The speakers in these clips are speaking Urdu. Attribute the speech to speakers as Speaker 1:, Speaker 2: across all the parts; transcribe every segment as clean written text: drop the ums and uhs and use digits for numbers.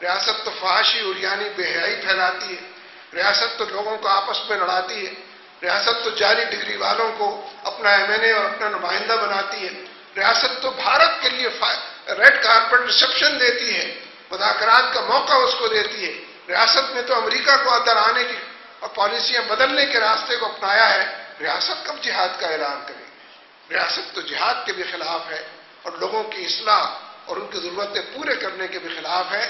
Speaker 1: ریاست تو فحاشی اور یعنی بے حیائی پھیلاتی ہے، ریاست تو لوگوں کو آپس میں لڑاتی ہے، ریاست تو جعلی ڈگری والوں کو اپنا MNA اور اپنا نمائندہ بناتی ہے، ریاست تو بھارت کے لیے ریڈ کارپٹ ریسیپشن دیتی ہے، مذاکرات کا موقع اس کو دیتی ہے، ریاست میں تو امریکہ کو اندر آنے کی اور پالیسیاں بدلنے کے راستے کو اپنایا ہے۔ ریاست کب جہاد کا اعلان کرے؟ ریاست تو جہاد کے بھی خلاف ہے اور لوگوں کی اصلاح اور ان کی ضرورتیں پورے کرنے کے بھی خلاف ہے۔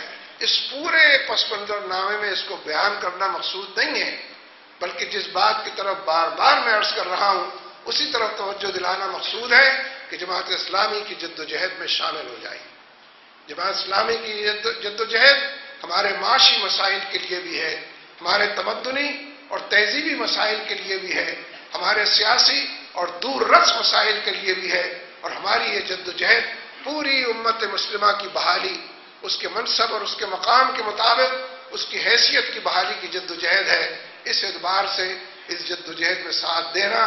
Speaker 1: اس پورے پس منظر نامے میں اس کو بیان کرنا مقصود نہیں ہے، بلکہ جس بات کی طرف بار بار میں عرض کر رہا ہوں اسی طرف توجہ دلانا مقصود ہے کہ جماعت اسلامی کی جد و جہد میں شامل ہو جائے۔ جماعت اسلامی کی جد و جہد ہمارے معاشی مسائل کے لیے بھی ہے، ہمارے تمدنی اور تہذیبی مسائل کے لیے بھی ہے، ہمارے سیاسی اور دور رس مسائل کے لیے بھی ہے، اور ہماری یہ جد و جہد پوری امت مسلمہ کی بحالی، اس کے منصب اور اس کے مقام کے مطابق اس کی حیثیت کی بحالی کی جد و جہد ہے۔ اس اعتبار سے اس جد و جہد میں ساتھ دینا،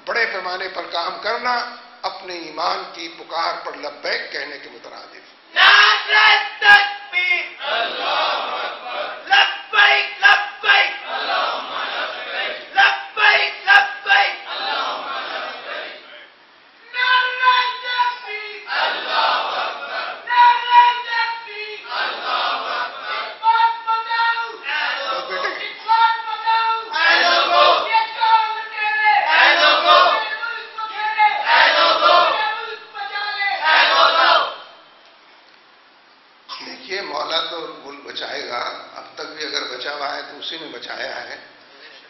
Speaker 1: بڑے پیمانے پر کام کرنا، اپنے ایمان کی پکار پر لبیک کہنے کے مترادف۔
Speaker 2: نعرہ تکبیر، اللہ اکبر، لبیک لبیک، اللہم لبیک، لبیک لبیک، اللہم لبیک، نعرہ تکبیر، اللہ اکبر، نعرہ تکبیر، اللہ اکبر، بات بتاؤ، بات بتاؤ، اے لوگو، یہ کام تیرے، اے لوگو، ملک کو تیرے، اے لوگو، ملک بچا لے، اے لوگو۔
Speaker 1: دیکھیے، مولا تو ملک بچائے گا، اب تک بھی اگر بچا ہوا ہے تو اسی نے بچایا ہے،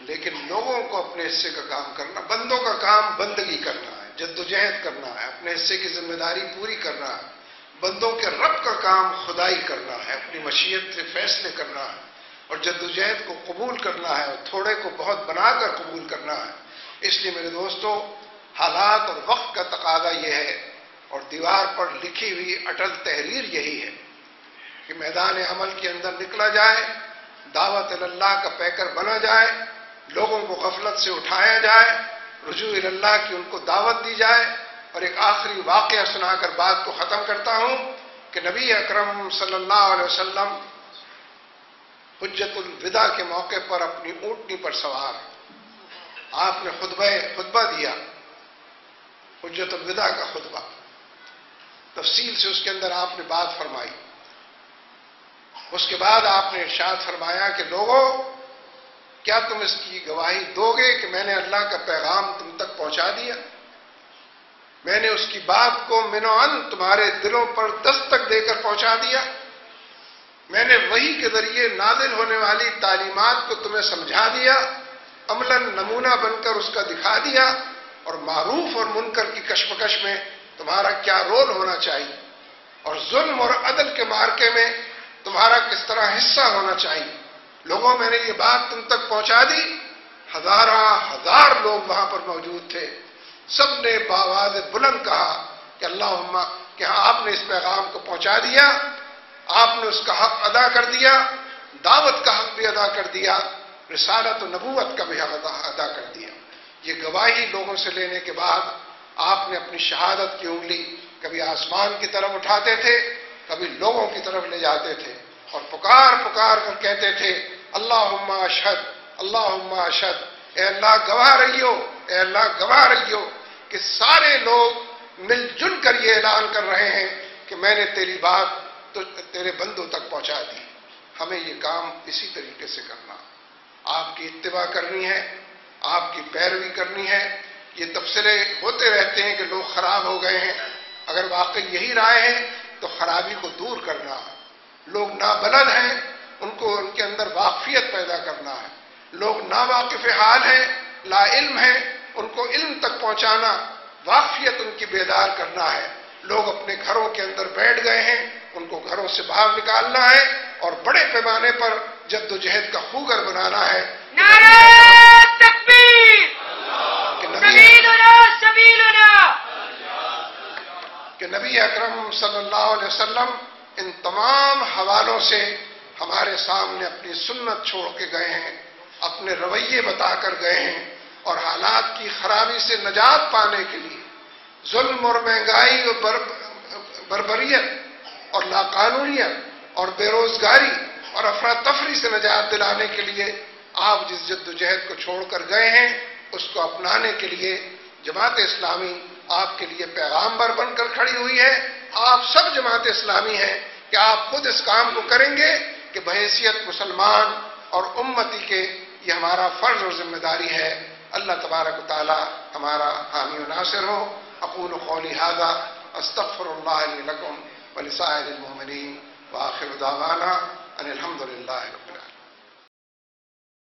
Speaker 1: لیکن لوگوں کو اپنے حصے کا کام کرنا، بندوں کا کام بندگی کرنا ہے، جد و جہد کرنا ہے، اپنے حصے کی ذمہ داری پوری کرنا ہے، بندوں کے رب کا کام خدائی کرنا ہے، اپنی مشیت سے فیصلے کرنا ہے، اور جد و جہد کو قبول کرنا ہے، اور تھوڑے کو بہت بنا کر قبول کرنا ہے۔ اس لیے میرے دوستو، حالات اور وقت کا تقاضا یہ ہے، اور دیوار پر لکھی ہوئی اٹل تحریر یہی ہے کہ میدان عمل کے اندر نکلا جائے، دعوت اللہ کا پیکر بنا جائے، لوگوں کو غفلت سے اٹھایا جائے، رجوع اللہ کی ان کو دعوت دی جائے۔ اور ایک آخری واقعہ سنا کر بات کو ختم کرتا ہوں کہ نبی اکرم صلی اللہ علیہ وسلم حجت الوداع کے موقع پر اپنی اونٹنی پر سوار، آپ نے خطبہ دیا، حجت الوداع کا خطبہ، تفصیل سے اس کے اندر آپ نے بات فرمائی۔ اس کے بعد آپ نے ارشاد فرمایا کہ لوگوں، کیا تم اس کی گواہی دو گے کہ میں نے اللہ کا پیغام تم تک پہنچا دیا؟ میں نے اس کی بات کو من و عن تمہارے دلوں پر دستک دے کر پہنچا دیا؟ میں نے وحی کے ذریعے نازل ہونے والی تعلیمات کو تمہیں سمجھا دیا، عملاً نمونہ بن کر اس کا دکھا دیا، اور معروف اور منکر کی کشمکش میں تمہارا کیا رول ہونا چاہیے، اور ظلم اور عدل کے معرکے میں تمہارا کس طرح حصہ ہونا چاہیے۔ لوگوں، میں نے یہ بات تم تک پہنچا دی۔ ہزار لوگ وہاں پر موجود تھے، سب نے بآواز بلند کہا کہ اللہم، کہ آپ نے اس پیغام کو پہنچا دیا، آپ نے اس کا حق ادا کر دیا، دعوت کا حق بھی ادا کر دیا، رسالت و نبوت کا بھی حق ادا کر دیا۔ یہ گواہی لوگوں سے لینے کے بعد آپ نے اپنی شہادت کی انگلی کبھی آسمان کی طرف اٹھاتے تھے، کبھی لوگوں کی طرف لے جاتے تھے، اور پکار پکار کر کہتے تھے اللہم اشہد، اللہم اشہد، اے اللہ گواہ رہیو، اے اللہ گواہ رہیو کہ سارے لوگ مل جل کر یہ اعلان کر رہے ہیں کہ میں نے تیری بات تو تیرے بندوں تک پہنچا دی۔ ہمیں یہ کام اسی طریقے سے کرنا، آپ کی اتباع کرنی ہے، آپ کی پیروی کرنی ہے۔ یہ تبصرے ہوتے رہتے ہیں کہ لوگ خراب ہو گئے ہیں، اگر واقعی یہی رائے ہے تو خرابی کو دور کرنا ہے۔ لوگ نابلد ہیں، ان کو ان کے اندر واقفیت پیدا کرنا ہے۔ لوگ ناواقف حال ہیں، لا علم ہیں، ان کو علم تک پہنچانا، واقفیت ان کی بیدار کرنا ہے۔ لوگ اپنے گھروں کے اندر بیٹھ گئے ہیں، ان کو گھروں سے باہر نکالنا ہے، اور بڑے پیمانے پر جد و جہد کا خوگر بنانا ہے۔
Speaker 2: نعرہ تکبیر، سبیلنا سبیلنا،
Speaker 1: کہ نبی اکرم صلی اللہ علیہ وسلم ان تمام حوالوں سے ہمارے سامنے اپنی سنت چھوڑ کے گئے ہیں، اپنے رویے بتا کر گئے ہیں، اور حالات کی خرابی سے نجات پانے کے لیے ظلم اور مہنگائی اور بربریت اور لاقانونیت اور بے روزگاری اور افراتفری سے نجات دلانے کے لیے آپ جس جد و جہد کو چھوڑ کر گئے ہیں اس کو اپنانے کے لیے جماعت اسلامی آپ کے لیے پیغامبر بن کر کھڑی ہوئی ہے. آپ سب جماعت اسلامی ہیں کہ آپ خود اس کام کو کریں گے کہ بحیثیت مسلمان اور امتی کے یہ ہمارا فرض اور ذمہ داری ہے. اللہ تبارک و تعالی ہمارا حامی و ناصر ہو. اقول قولی ھذا استغفر اللہ لی لکم ولسائر المؤمنین وآخر دعوانا ان الحمد للہ رب العالمین.